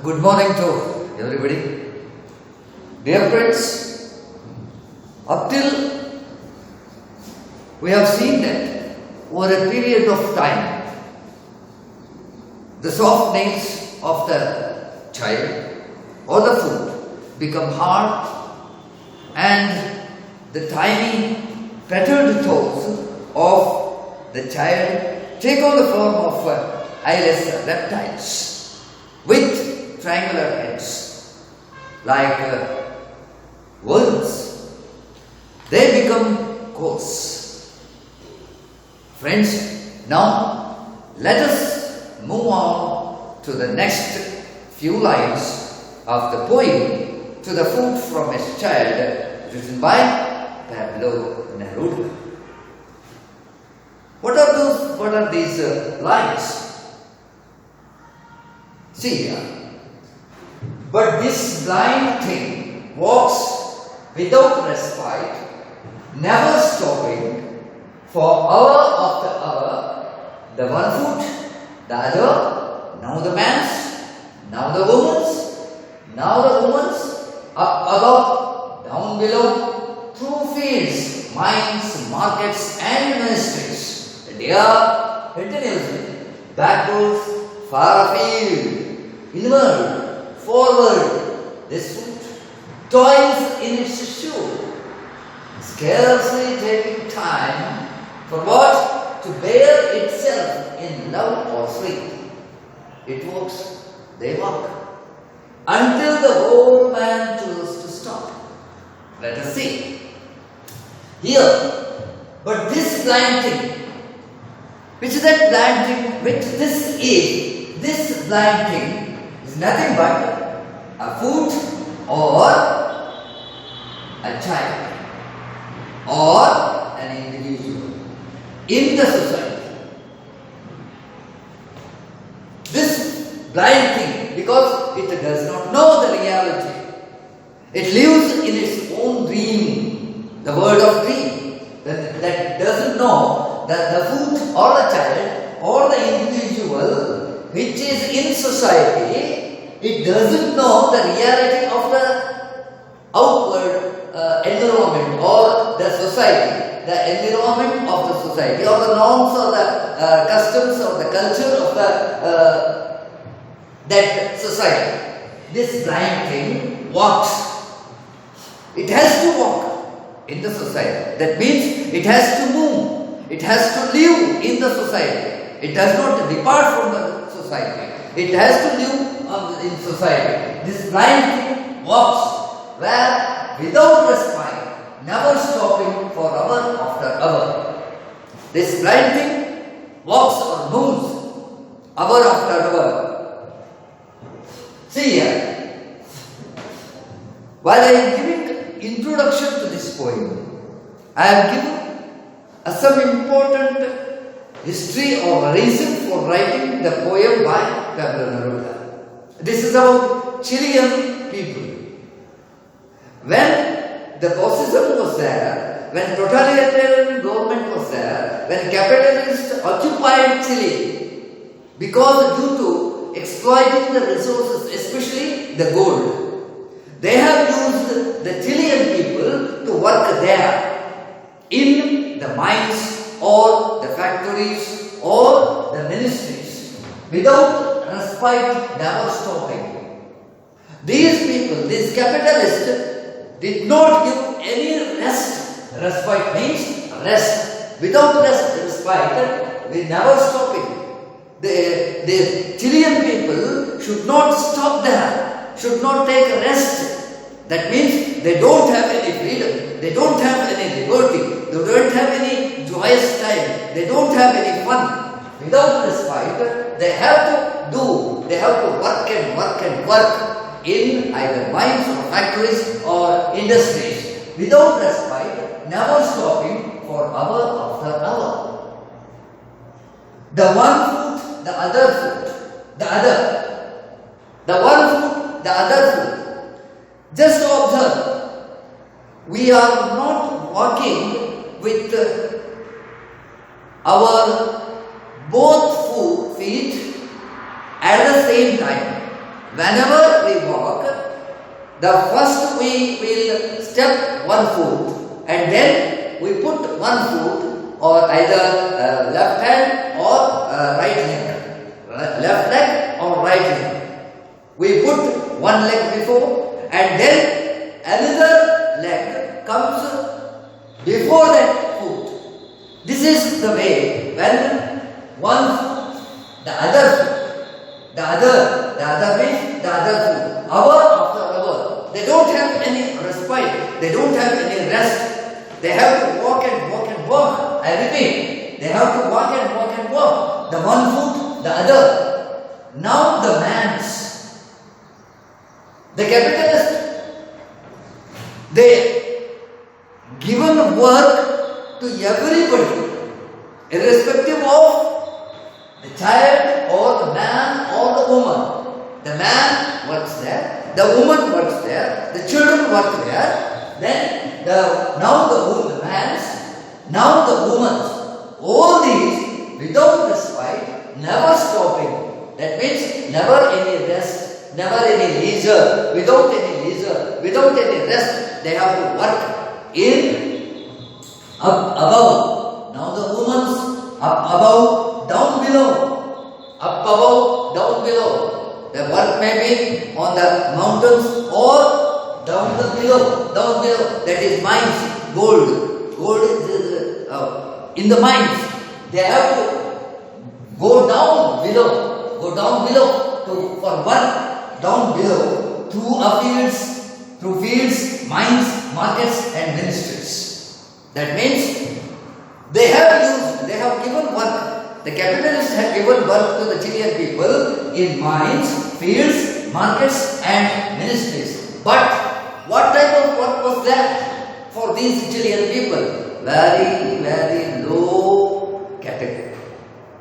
Good morning to everybody. Dear friends, up till we have seen that over a period of time, the soft nails of the child or the food become hard and the tiny petaled toes of the child take on the form of eyeless reptiles with triangular heads like worms. They become coarse. Friends, now let us move on to the next few lines of the poem To the Food from a Child, written by Pablo Neruda. What are these lines? See here. But this blind thing walks without respite, never stopping, for hour after hour, the one foot, the other, now the man's, now the woman's, now the woman's, up above, down below, through fields, mines, markets and ministries. They are continuously backwards, far afield, inward, forward, this foot toils in its shoe, scarcely taking time for what? To bear itself in love or sleep. It walks, they walk, until the old man chooses to stop. Let us see. Here, but this blind thing, which is that blind thing, which this blind thing is nothing but a foot or a child or an individual in the society. This blind thing, because it does not know the reality, it lives in its own dream, the world of dream, that doesn't know that the foot or the child or the individual which is in society, it doesn't know the reality of the outward environment or the society, the environment of the society or the norms or the customs or the culture of the that society. This blind thing walks. It has to walk in the society. That means it has to move. It has to live in the society. It does not depart from the society. It has to live in society. This blind thing walks where without respite, never stopping for hour after hour. This blind thing walks or moves hour after hour. See here. While I am giving introduction to this poem, I am giving some important history or reason for writing the poem by Pablo Neruda. This is about Chilean people. When the fascism was there, when totalitarian government was there, when capitalists occupied Chile, because due to exploiting the resources, especially the gold, they have used the Chilean people to work there in the mines or the factories or the ministries without respite, never stopping. These people, these capitalists, did not give any rest. Respite means rest. Without respite, they never stopping. The Chilean people should not stop there, should not take rest. That means they don't have any freedom, they don't have any liberty, they don't have any joyous time, they don't have any fun. Without respite, they have to work and work and work in either mines or factories or industries. Without respite, never stopping for hour after hour. The one foot, the other foot, the other. The one foot, the other foot. Just observe, we are not walking with our both feet at the same time. whenever we walk, the first we will step one foot and then we put one foot or either left hand or right leg. Left leg or right leg. We put one leg before and then another leg comes before that foot. This is the way when one foot, the other means the other foot, hour after hour. They don't have any respite, they don't have any rest. They have to walk and walk and walk. I repeat, they have to walk and walk and walk. The one foot, the other. Now the man's, the capitalist, they given work to everybody, irrespective of the child or the man or the woman. The man works there, the woman works there, the children work there, then now the woman's, all these without respite, never stopping. That means never any rest, never any leisure, without any leisure, without any rest. They have to work in up above. Now the woman's up above, down below. Up above, down below. The work may be on the mountains or down below. That is mines, gold. Gold is in the mines. They have to go down below for work down below through fields, mines, markets and ministries. That means they have given work. The capitalists have given work to the Chilean people in mines, fields, markets and ministries. But what type of work was that for these Chilean people? Very, very low category.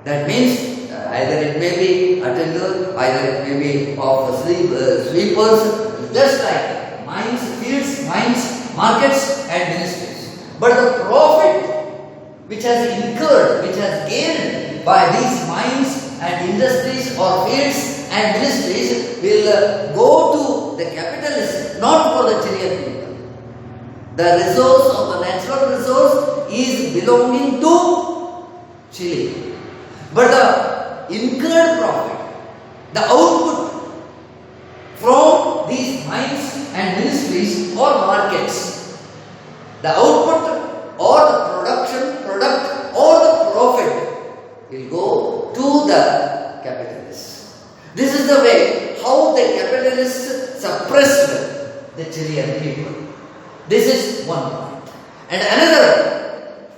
That means either it may be attenders, either it may be of sweepers, just like mines, fields, mines, markets and ministries. But the profit which has incurred, which has gained by these mines and industries or fields and ministries will go to the capitalists, not for the Chilean people. The resource of the natural resource is belonging to Chile. But the incurred profit, the output from these mines and ministries or markets, the output or the product or the profit will go to the capitalists. This is the way how the capitalists suppressed the Chilean people. This is one point. And another,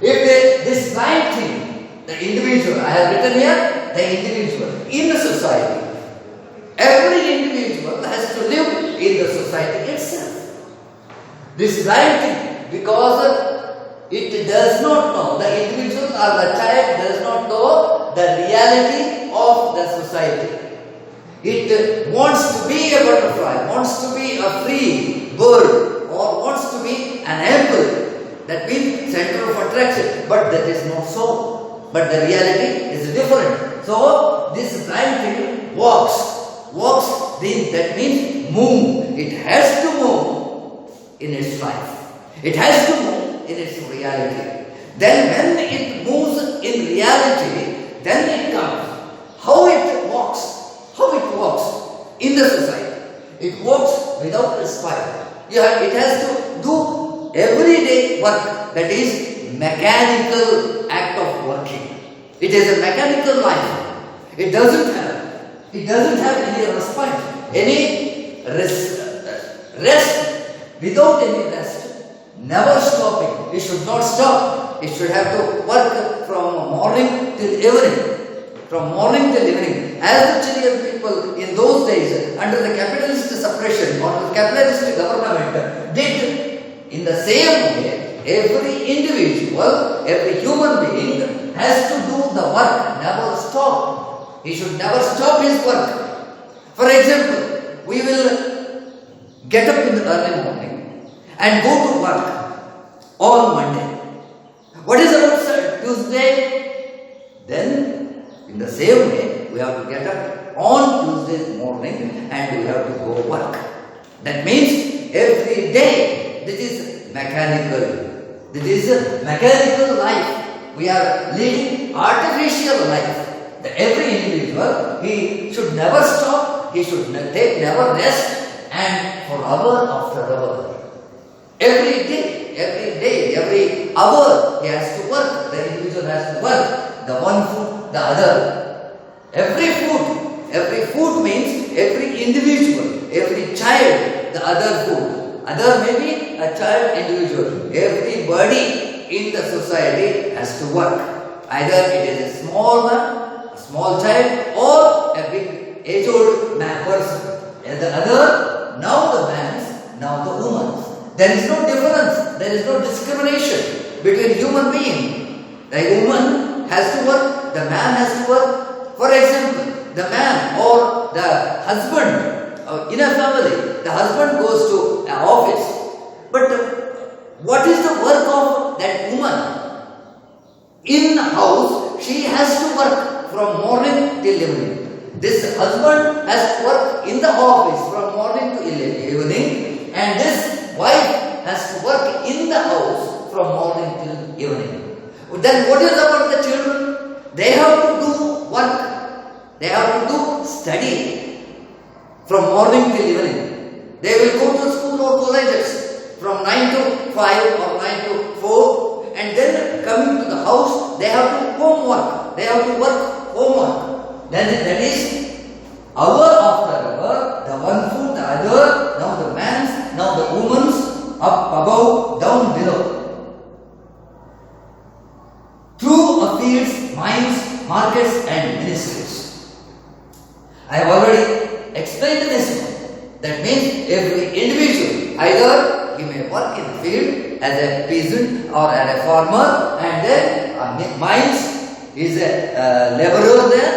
if this blind thing, the individual, I have written here, the individual in the society. Every individual has to live in the society itself. This blind thing, because it does not know, the individual or the child does not know the reality of the society. It wants to be a butterfly, wants to be a free bird, or wants to be an apple. That means center of attraction. But that is not so. But the reality is different. So this blind thing walks. That means move. It has to move in its life. It has to move in its reality. Then when it moves in reality, then it comes. How it walks in the society. It walks without respite. It has to do everyday work, that is mechanical act of working. It is a mechanical life. It doesn't have any respite, any rest, without any rest, never stopping. It should not stop. It should have to work from morning till evening. From morning till evening. As the Chilean people in those days, under the capitalist suppression or the capitalist government, did in the same way, every individual, every human being has to do the work, never stop. He should never stop his work. For example, we will get up in the early morning and go to work on Monday. What is our Tuesday? Then, in the same way, we have to get up on Tuesday morning and we have to go work. That means every day this is mechanical. This is a mechanical life. We are leading artificial life. Every individual, he should never stop, he should take never rest, and for hour after hour. Every day, every hour he has to work. The individual has to work. The one foot, the other. Every foot means every individual, every child, the other foot. Other may be a child individual. Everybody in the society has to work. Either it is a small man, a small child, or a big age-old man person. And the other, now the man's, now the woman's. There is no difference, there is no discrimination between human beings. The woman has to work, the man has to work. For example, the man or the husband in a family, the husband goes to an office. But what is the work of that woman? In the house, she has to work from morning till evening. This husband has to work in the office from morning to evening, and this wife has to work in the house from morning till evening. Then what is about the children? They have to do work. They have to do study from morning till evening. They will go to school or colleges from 9 to 5 or 9 to 4, and then coming to the house, they have to homework. They have to work homework. Then that is hour after hour, the one foot, the other, now the man's, now the woman's, up above, down below. Through a fields, mines, markets and ministries. I have already explained this one. That means every individual, either he may work in the field as a peasant or as a farmer, and then mines is a laborer there,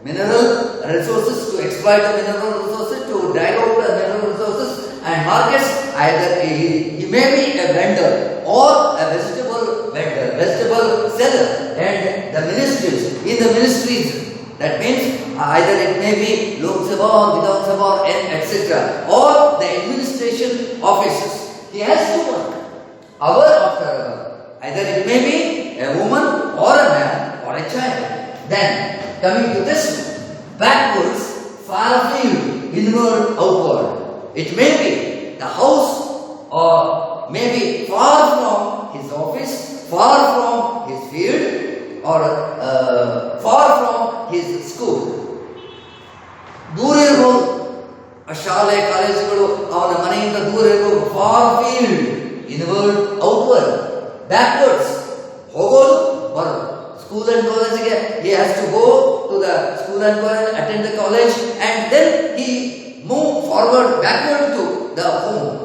mineral resources to exploit the mineral resources, to drag out the mineral resources, and markets, either he may be a vendor or a vegetable vendor, vegetable seller, and the ministries, in the ministries, that means either it may be Lok Sabha, Vidhan Sabha, etc. or the administration offices. He has to work hour after hour. Either it may be a woman or a man or a child. Then coming to this one, backwards, far afield, inward, outward. It may be the house or maybe far from his office, far from his field, or far from his school. ದೂರ ಇರಬಹುದು, ಆ ಶಾಲೆ ಕಾಲೇಜುಗಳು ಅವನ ಮನೆಯಿಂದ ದೂರ ಇರಬಹುದು. Far field, inward, outward, backwards, ಹೋಗೋದು ಬರೋದು. ಸ್ಕೂಲ್ ಅಂಡ್ ಕಾಲೇಜ್ಗೆ he has to go to the school and college, attend the college, and then he move forward, backward to the home.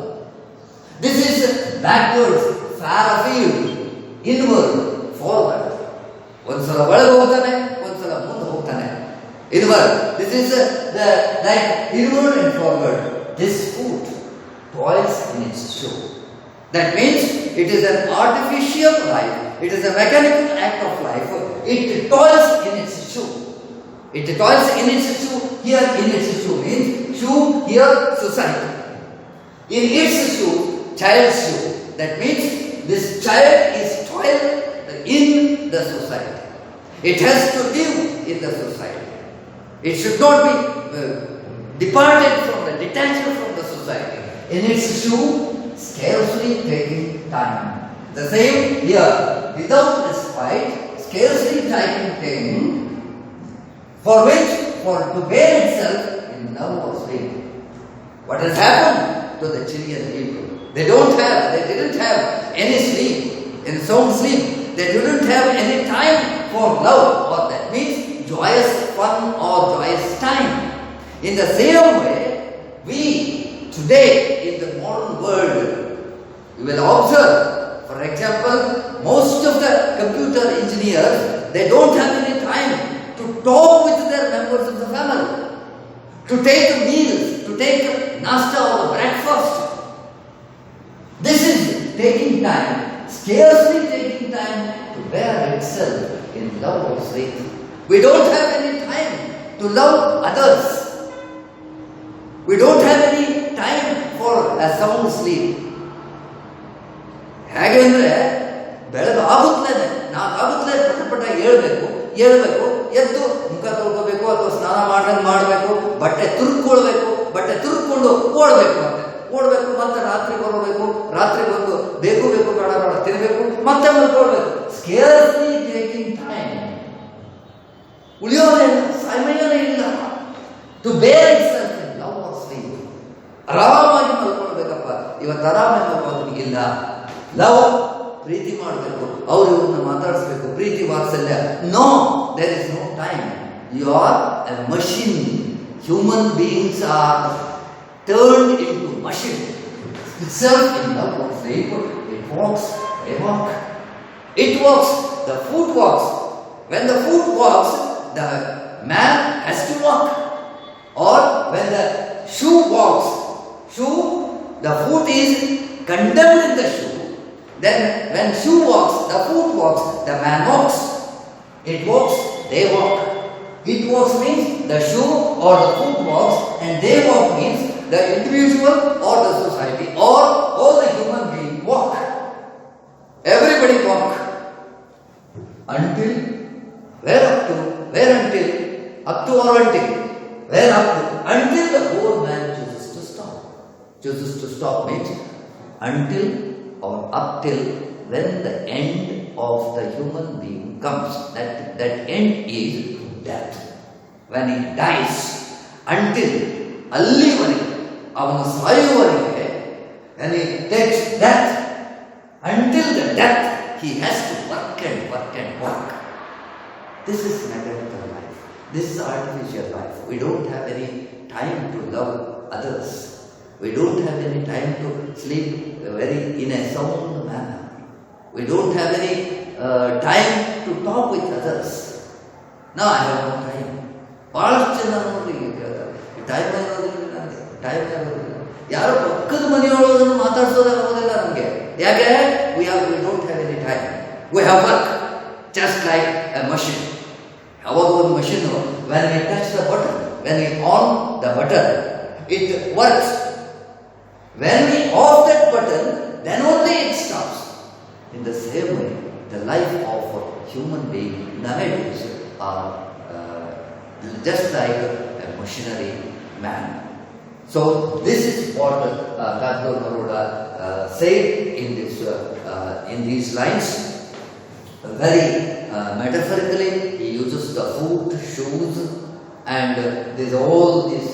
This is backwards, far afield, inward, forward. ಒಂದ್ಸಲ ಒಳಗೆ ಹೋಗ್ತಾನೆ, ಒಂದ್ಸಲ ಮುಂದೆ ಹೋಗ್ತಾನೆ. Inward. This is the like inward and forward. This foot toils in its shoe. That means it is an artificial life. It is a mechanical act of life. It toils in its shoe. It toils in its shoe. Here in its shoe means shoe. Here society. In its shoe, child's shoe. That means this child is toil in the society. It has to live in the society. It should not be departed from the detached from the society. In its shoe, scarcely taking time. The same here, without respite, scarcely taking time, for which, for to bear itself in love or sleep. What has happened to the Chilean people? They didn't have any sleep, in sound sleep. They didn't have any time for love, or that means joyous fun or joyous time. In the same way, we today in the modern world, you will observe, for example, most of the computer engineers, they don't have any time to talk with their members of the family, to take meals, to take nasta or breakfast. This is taking time, scarcely taking time to bear itself in love or sleep. We don't have any time to love others. We don't have any time for a sound sleep. ಹೇಗೆ ಅಂದರೆ ಬೆಳಗ್ಗೆ ಆಗುತ್ತಲೇ ಪಟ ಹೇಳ್ಬೇಕು ಎದ್ದು ಮುಖ ತೊಳ್ಕೋಬೇಕು ಅಥವಾ ಸ್ನಾನ ಮಾಡ್ದಂಗೆ ಮಾಡಬೇಕು, ಬಟ್ಟೆ ತುರ್ಕೊಂಡು ಓಡಬೇಕು ಮತ್ತೆ ರಾತ್ರಿ ಬರಬೇಕು, ರಾತ್ರಿ ಬಂದು ಬೇಕು ಬೇಡ ತಿನ್ನಬೇಕು, ಮತ್ತೆ ಮಲ್ಕೊಳ್ಬೇಕು. ಸ್ಕೇರ್ಸ್ಲಿ ಟೇಕಿಂಗ್ ಟೈಮ್, ಉಳಿಯೋದೇ ಇಲ್ಲ, ಸಮಯನೇ ಇಲ್ಲ. To bear itself in love or sleep. ಆರಾಮಾಗಿ ಮಲ್ಕೊಳ್ಬೇಕಪ್ಪ, ಇವತ್ತು ಆರಾಮಾಗಿ ಮಲ್ಕೊಳ್ಳೋದಿಲ್ಲ. ಲವ್, ಪ್ರೀತಿ ಮಾಡಬೇಕು, ಅವ್ರು ಇವ್ರನ್ನ ಮಾತಾಡಿಸ್ಬೇಕು, ಪ್ರೀತಿ ವಾತ್ಸಲ್ಯ. No, there is no time. You are a machine. Human beings are turned into machine. Itself in love or sleep, it walks, they walk. It walks, the foot walks. When the foot walks, the man has to walk. Or when the shoe walks, the foot is condemned in the shoe. Then when shoe walks, the foot walks, the man walks. It walks, they walk. It walks means the shoe or the foot walks, and they walk means the individual or the society or all the human beings walk. Everybody walk. Until, where up to? Where until? Up to or until? Where up to? Until the whole man chooses to stop. Chooses to stop means until or up till when the end of the human being comes. That end is death. When he dies, until ಅಲ್ಲಿವರೆಗೆ ಅವನು ಸಾಯುವವರೆಗೆ, when he takes death, until the death he has to work and work. This is mechanical life. This is artificial life. We don't have any time to love others. We don't have any time to sleep in a sound manner. We don't have any time to talk with others. No, I have no time. ಬಹಳಷ್ಟು ಜನ ನೋಡಿ time ಇರೋದಿಲ್ಲ. ಯಾರೋ ಪಕ್ಕದ ಮನೆಯೊಳಗನ್ನು ಮಾತಾಡ್ಸೋದಾಗೋದಿಲ್ಲ ನಮಗೆ. ಯಾಕೆ? we don't have any time. We have work, just like a machine. ಯಾವಾಗ ಒಂದು machine, when we touch the button, when we on the button, it works. When we off that button, then only it stops. In the same way, the life of a human being nowadays are just like a machinery man. So this is what Pablo Neruda said in these lines. Very metaphorically, he uses the foot, shoes, and there's all these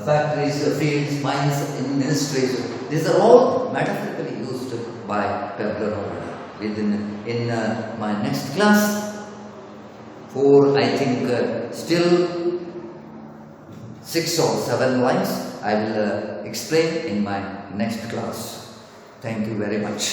factories, fields, mines, ministries. These are all metaphorically used by Pablo Neruda. In my next class, for I think still 6 or 7 lines I will explain in my next class. Thank you very much.